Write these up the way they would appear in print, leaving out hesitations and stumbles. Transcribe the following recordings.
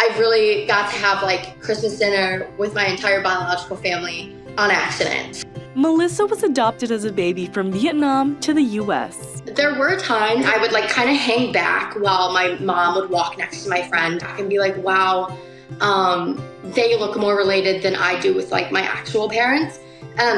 I really got to have like Christmas dinner with my entire biological family on accident. Melissa was adopted as a baby from Vietnam to the US. There were times I would like kind of hang back while my mom would walk next to my friend and be like, wow, they look more related than I do with like my actual parents.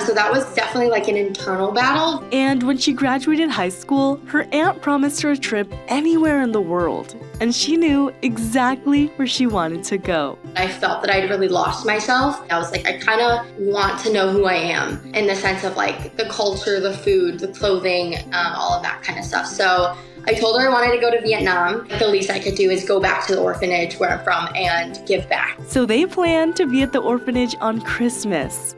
So that was definitely like an internal battle. And when she graduated high school, her aunt promised her a trip anywhere in the world. And she knew exactly where she wanted to go. I felt that I'd really lost myself. I was like, I kind of want to know who I am in the sense of like the culture, the food, the clothing, all of that kind of stuff. So I told her I wanted to go to Vietnam. The least I could do is go back to the orphanage where I'm from and give back. So they planned to be at the orphanage on Christmas.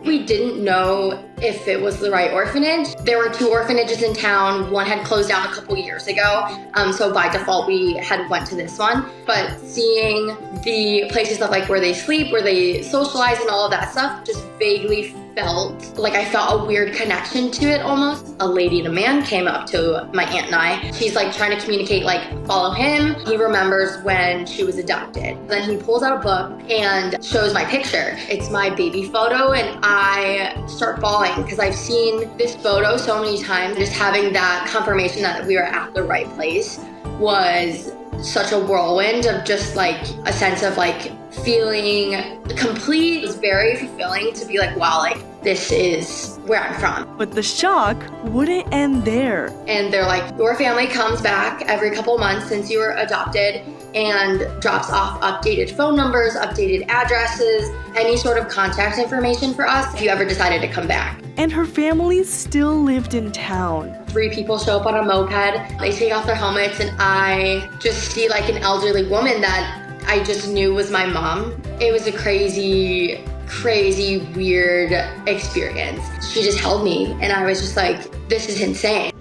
We didn't know if it was the right orphanage. There were 2 orphanages in town. One had closed down a couple years ago. So by default, we had went to this one. But seeing the places of like where they sleep, where they socialize and all of that stuff, just vaguely felt like I felt a weird connection to it almost. A lady and a man came up to my aunt and I. She's like trying to communicate, like follow him. He remembers when she was adopted. Then he pulls out a book and shows my picture. It's my baby photo and I start bawling because I've seen this photo so many times. Just having that confirmation that we were at the right place was such a whirlwind of just like a sense of like feeling complete. It was very fulfilling to be like, wow, like this is where I'm from. But the shock wouldn't end there. And they're like, your family comes back every couple months since you were adopted and drops off updated phone numbers, updated addresses, any sort of contact information for us if you ever decided to come back. And her family still lived in town. 3 people show up on a moped. They take off their helmets and I just see like an elderly woman that I just knew was my mom. It was a crazy, crazy, weird experience. She just held me and I was just like, this is insane.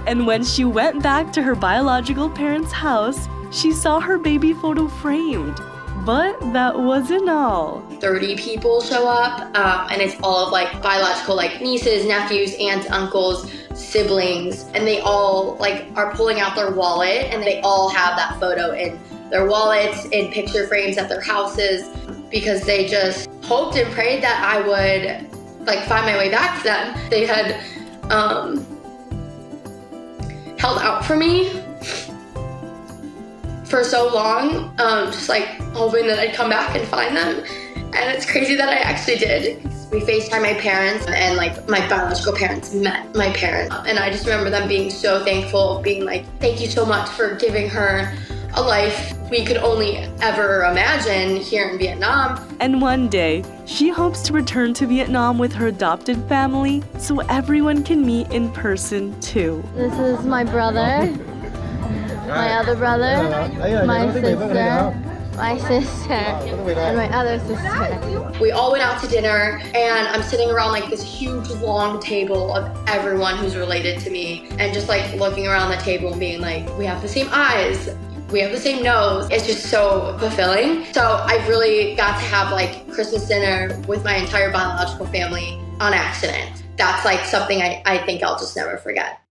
And when she went back to her biological parents' house, she saw her baby photo framed. But that wasn't all. 30 people show up, and it's all of like biological like nieces, nephews, aunts, uncles, siblings, and they all like are pulling out their wallet and they all have that photo in their wallets, in picture frames at their houses, because they just hoped and prayed that I would like find my way back to them. They had held out for me for so long, just like hoping that I'd come back and find them. And it's crazy that I actually did. We FaceTimed my parents and like my biological parents met my parents. And I just remember them being so thankful, being like, thank you so much for giving her a life we could only ever imagine here in Vietnam. And one day, she hopes to return to Vietnam with her adopted family so everyone can meet in person too. This is my brother, my other brother, my sister, and my other sister. We all went out to dinner and I'm sitting around like this huge long table of everyone who's related to me and just like looking around the table and being like, we have the same eyes, we have the same nose. It's just so fulfilling. So I really got to have like Christmas dinner with my entire biological family on accident. That's like something I think I'll just never forget.